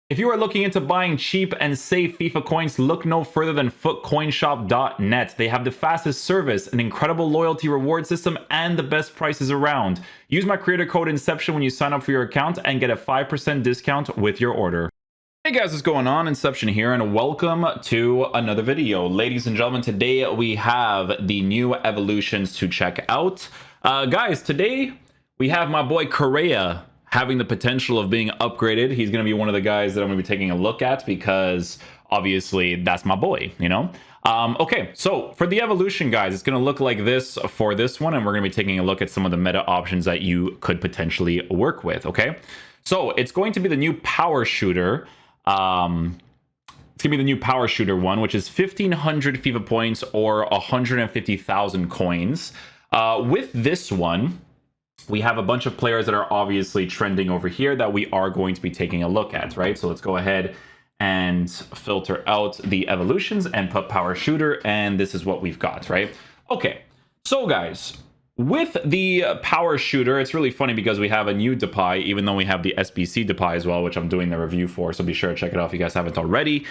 If you are looking into buying cheap and safe FIFA coins, look no further than footcoinshop.net. They have the fastest service, an incredible loyalty reward system, and the best prices around. Use my creator code Inception when you sign up for your account and get a 5% discount with your order. Hey guys, what's going on? Inception here, and welcome to another video. Ladies and gentlemen, today we have the new evolutions to check out. Guys, today we have my boy Correa having the potential of being upgraded. He's going to be one of the guys that I'm going to be taking a look at because obviously that's my boy, you know? Okay, so for the evolution, guys, it's going to look like this for this one, and we're going to be taking a look at some of the meta options that you could potentially work with, okay? So it's going to be the new power shooter. It's going to be the new power shooter one, which is 1,500 FIFA points or 150,000 coins. With this one, we have a bunch of players that are obviously trending over here that we are going to be taking a look at, right? So let's go ahead and filter out the evolutions and put power shooter, and this is what we've got, right? Okay, so guys, with the power shooter, it's really funny because we have a new Depay, even though we have the SBC Depay as well, which I'm doing the review for, so be sure to check it out if you guys haven't already.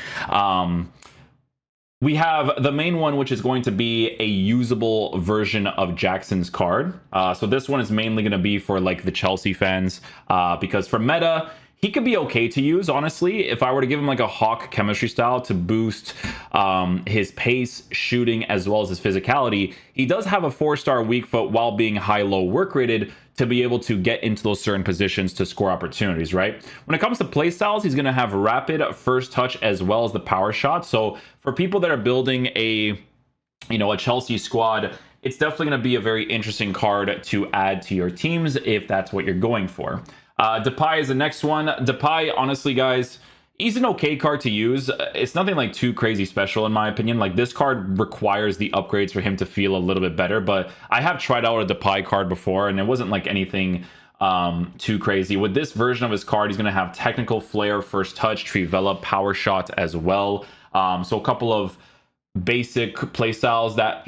We have the main one, which is going to be a usable version of Jackson's card. So this one is mainly going to be for like the Chelsea fans, because for meta, he could be okay to use, honestly. If I were to give him like a Hawk chemistry style to boost his pace, shooting, as well as his physicality, he does have a 4-star weak foot while being high-low work rated to be able to get into those certain positions to score opportunities, right? When it comes to play styles, he's going to have rapid first touch as well as the power shot. So for people that are building a Chelsea squad, it's definitely going to be a very interesting card to add to your teams if that's what you're going for. Depay is the next one. Depay, honestly, guys, he's an okay card to use. It's nothing like too crazy special in my opinion. Like, this card requires the upgrades for him to feel a little bit better, but I have tried out a Depay card before and it wasn't like anything too crazy. With this version of his card, he's going to have technical flair, first touch, Trivela, power shot as well. So a couple of basic playstyles that,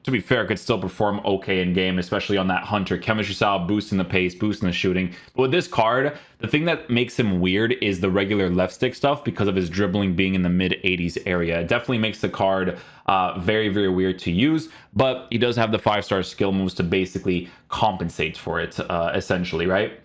to be fair, could still perform okay in game, especially on that hunter chemistry style, boosting the pace, boosting the shooting. But with this card, the thing that makes him weird is the regular left stick stuff because of his dribbling being in the mid 80s area. It definitely makes the card very, very weird to use, but he does have the 5-star skill moves to basically compensate for it, essentially, right?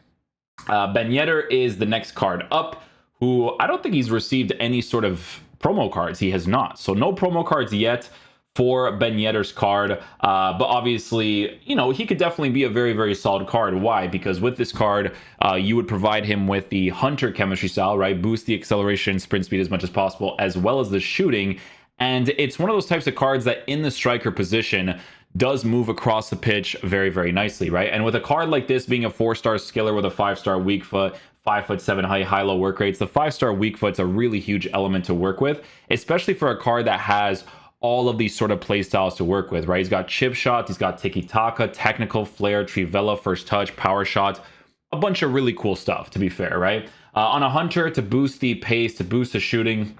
Yedder is the next card up, who I don't think he's received any sort of promo cards. He has not. So no promo cards yet for Yedder's card. But obviously, you know, he could definitely be a very, very solid card. Why? Because with this card, you would provide him with the hunter chemistry style, right? Boost the acceleration, sprint speed as much as possible, as well as the shooting. And it's one of those types of cards that in the striker position does move across the pitch very, very nicely, right? And with a card like this being a 4-star skiller with a 5-star weak foot, 5'7" height, high-low work rates, the 5-star weak foot's a really huge element to work with, especially for a card that has all of these sort of play styles to work with, right? He's got chip shot, he's got tiki-taka, technical flair, Trivela, first touch, power shot, a bunch of really cool stuff, to be fair, right? On a hunter, to boost the pace, to boost the shooting,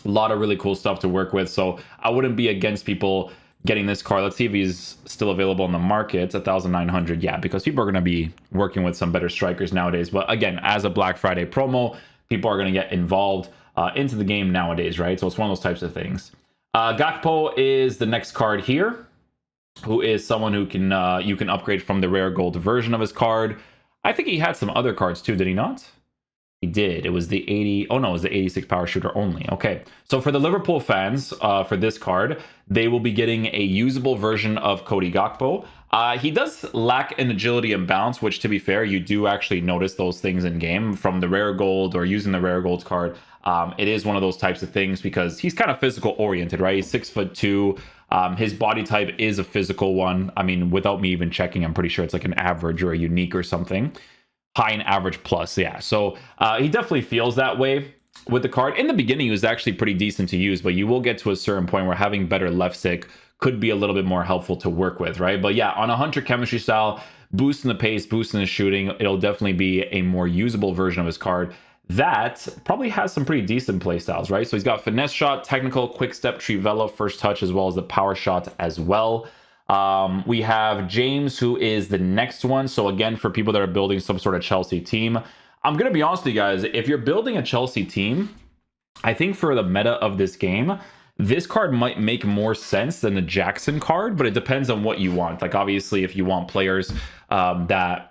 a lot of really cool stuff to work with. So I wouldn't be against people getting this card. Let's see if he's still available on the market. It's 1,900. Yeah, because people are going to be working with some better strikers nowadays. But again, as a Black Friday promo, people are going to get involved into the game nowadays, right? So it's one of those types of things. Gakpo is the next card here, who is someone who can you can upgrade from the rare gold version of his card. I think he had some other cards too, did he not? He did. It was the 80. Oh no, it was the 86 power shooter only. Okay. So for the Liverpool fans, for this card, they will be getting a usable version of Cody Gakpo. He does lack in agility and bounce, which, to be fair, you do actually notice those things in game from the rare gold or using the rare gold card. It is one of those types of things because he's kind of physical oriented, right? He's 6'2". His body type is a physical one. I mean, without me even checking, I'm pretty sure it's like an average or a unique or something. High and average plus, yeah. So he definitely feels that way with the card. In the beginning, he was actually pretty decent to use, but you will get to a certain point where having better left stick could be a little bit more helpful to work with, right? But yeah, on a hunter chemistry style, boosting the pace, boosting the shooting, it'll definitely be a more usable version of his card that probably has some pretty decent playstyles, right? So he's got finesse shot, technical, quick step, Trivela, first touch, as well as the power shot as well. We have James, who is the next one. So again, for people that are building some sort of Chelsea team, I'm going to be honest with you guys. If you're building a Chelsea team, I think for the meta of this game, this card might make more sense than the Jackson card, but it depends on what you want. Like, obviously, if you want players that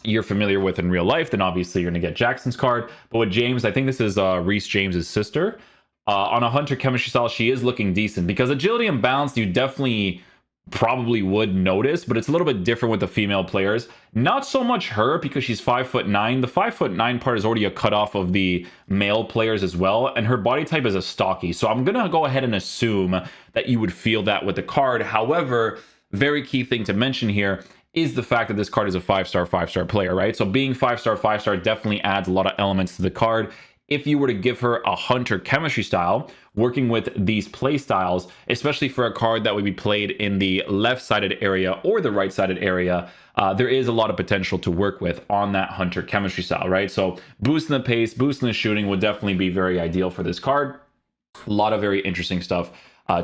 you're familiar with in real life, then obviously you're going to get Jackson's card. But with James, I think this is Reece James's sister. On a Hunter chemistry style, she is looking decent because agility and balance, you definitely probably would notice, but it's a little bit different with the female players. Not so much her because she's 5'9". The 5'9" part is already a cutoff of the male players as well, and her body type is a stocky. So I'm gonna go ahead and assume that you would feel that with the card. However, very key thing to mention here is the fact that this card is a 5-star player, right? So being 5-star definitely adds a lot of elements to the card. If you were to give her a Hunter chemistry style, working with these play styles, especially for a card that would be played in the left-sided area or the right-sided area, there is a lot of potential to work with on that Hunter chemistry style, right? So boosting the pace, boosting the shooting would definitely be very ideal for this card. A lot of very interesting stuff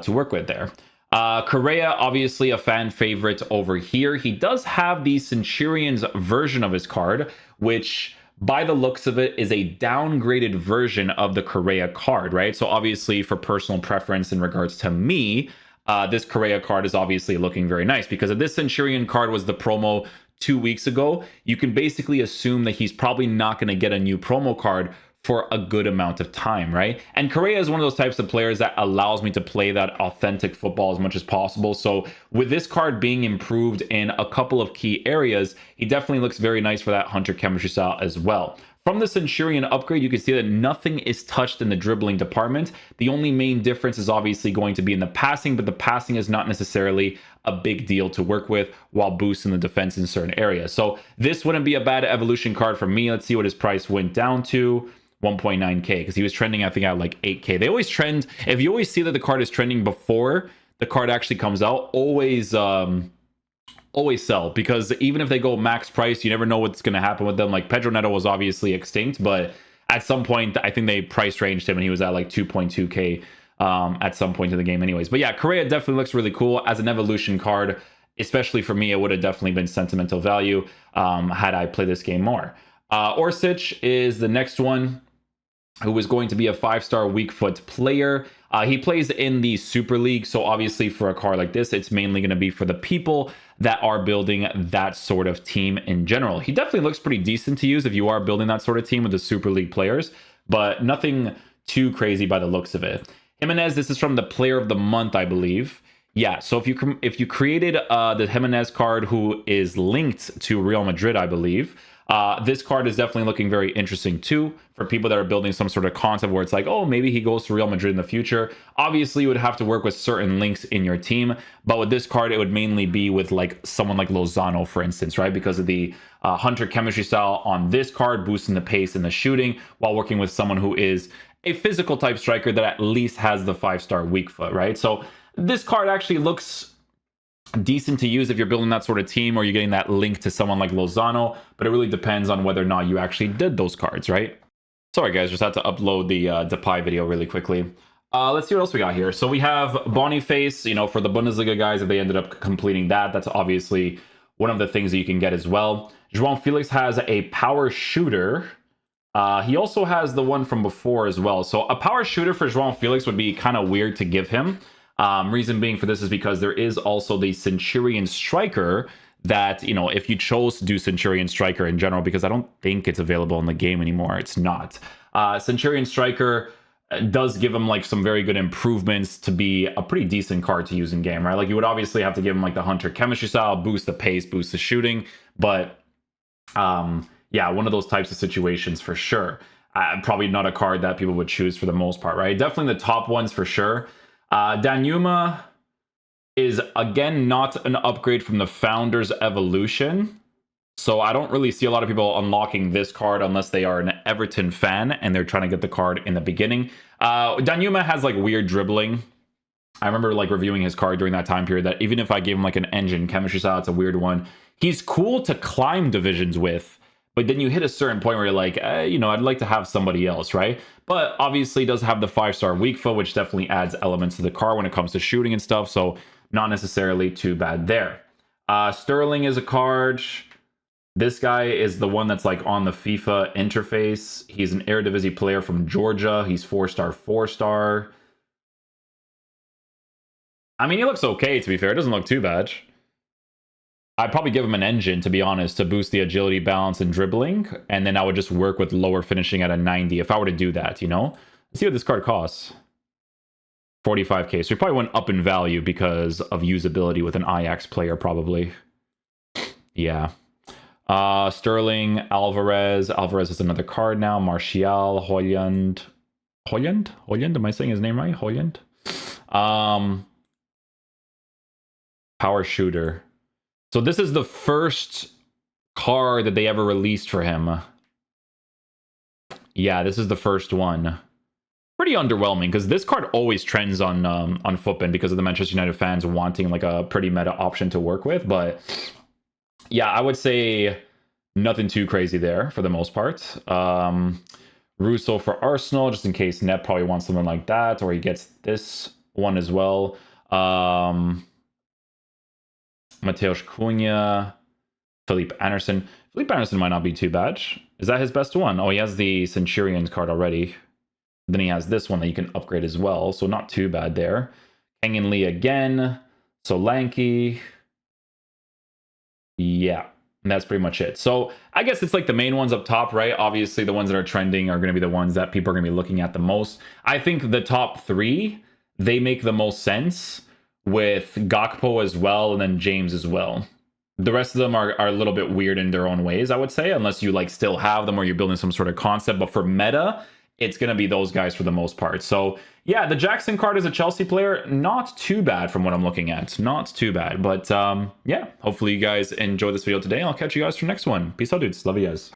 to work with there. Correa, obviously a fan favorite over here. He does have the Centurion's version of his card, which by the looks of it is a downgraded version of the Correa card, right? So obviously for personal preference in regards to me, this Correa card is obviously looking very nice because if this Centurion card was the promo 2 weeks ago, you can basically assume that he's probably not going to get a new promo card for a good amount of time, right? And Correa is one of those types of players that allows me to play that authentic football as much as possible. So with this card being improved in a couple of key areas, he definitely looks very nice for that Hunter chemistry style as well. From the Centurion upgrade, you can see that nothing is touched in the dribbling department. The only main difference is obviously going to be in the passing, but the passing is not necessarily a big deal to work with while boosting the defense in certain areas. So this wouldn't be a bad evolution card for me. Let's see what his price went down to. 1.9k, because he was trending, I think, at like 8k. They always trend, if you always see that the card is trending before the card actually comes out, always sell, because even if they go max price, you never know what's going to happen with them. Like Pedro Neto was obviously extinct, but at some point I think they price ranged him and he was at like 2.2k at some point in the game anyways. But yeah, Correa definitely looks really cool as an evolution card. Especially for me, it would have definitely been sentimental value had I played this game more. Orsic is the next one, who is going to be a 5-star weak foot player. He plays in the Super League, so obviously for a card like this, it's mainly going to be for the people that are building that sort of team in general. He definitely looks pretty decent to use if you are building that sort of team with the Super League players, but nothing too crazy by the looks of it. Jimenez, this is from the Player of the Month, I believe. Yeah, so if you created the Jimenez card who is linked to Real Madrid, I believe, this card is definitely looking very interesting too for people that are building some sort of concept where it's like, oh, maybe he goes to Real Madrid in the future. Obviously, you would have to work with certain links in your team, but with this card, it would mainly be with like someone like Lozano, for instance, right? Because of the Hunter chemistry style on this card, boosting the pace and the shooting while working with someone who is a physical type striker that at least has the 5-star weak foot, right? So this card actually looks decent to use if you're building that sort of team or you're getting that link to someone like Lozano, but it really depends on whether or not you actually did those cards, right? Sorry guys, just had to upload the Depay video really quickly. Let's see what else we got here. So we have Boniface, you know, for the Bundesliga guys, if they ended up completing that, that's obviously one of the things that you can get as well. João Felix has a power shooter. He also has the one from before as well. So a power shooter for João Felix would be kind of weird to give him. Reason being for this is because there is also the Centurion striker that, you know, if you chose to do Centurion striker in general, because I don't think it's available in the game anymore, it's not. Centurion striker does give him like some very good improvements to be a pretty decent card to use in game, right? Like you would obviously have to give him like the Hunter chemistry style, boost the pace, boost the shooting, but yeah, one of those types of situations for sure. Probably not a card that people would choose for the most part, right? Definitely the top ones for sure. Danjuma is again not an upgrade from the Founders Evolution, so I don't really see a lot of people unlocking this card unless they are an Everton fan and they're trying to get the card in the beginning. Danjuma has like weird dribbling. I remember like reviewing his card during that time period that even if I gave him like an engine chemistry style, it's a weird one. He's cool to climb divisions with, but then you hit a certain point where you're like, you know, I'd like to have somebody else, right? But obviously does have the 5-star weak foot, which definitely adds elements to the card when it comes to shooting and stuff. So not necessarily too bad there. Sterling is a card This guy is the one that's like on the FIFA interface. He's an Eredivisie player from Georgia. He's 4-star, 4-star. I mean, he looks okay, to be fair. It doesn't look too bad. I'd probably give him an engine, to be honest, to boost the agility, balance, and dribbling. And then I would just work with lower finishing at a 90 if I were to do that, you know? Let's see what this card costs. 45k. So he probably went up in value because of usability with an Ajax player, probably. Yeah. Sterling, Alvarez. Alvarez is another card now. Martial, Hojlund. Hojlund? Am I saying his name right? Hojlund? Power shooter. So this is the first card that they ever released for him. Yeah, this is the first one. Pretty underwhelming, because this card always trends on Footbin because of the Manchester United fans wanting like a pretty meta option to work with. But yeah, I would say nothing too crazy there for the most part. Russo for Arsenal, just in case Net probably wants something like that, or he gets this one as well. Mateusz Cunha, Felipe Anderson. Felipe Anderson might not be too bad. Is that his best one? Oh, he has the Centurions card already. Then he has this one that you can upgrade as well, so not too bad there. Kang Lee again. Solanke. Yeah, and that's pretty much it. So I guess it's like the main ones up top, right? Obviously, the ones that are trending are going to be the ones that people are going to be looking at the most. I think the top 3, they make the most sense, with Gakpo as well, and then James as well. The rest of them are a little bit weird in their own ways, I would say, unless you like still have them or you're building some sort of concept. But for meta, it's going to be those guys for the most part. So yeah, the Jackson card as a Chelsea player, not too bad from what I'm looking at. Not too bad. But yeah, hopefully you guys enjoy this video today. I'll catch you guys for the next one. Peace out, dudes. Love you guys.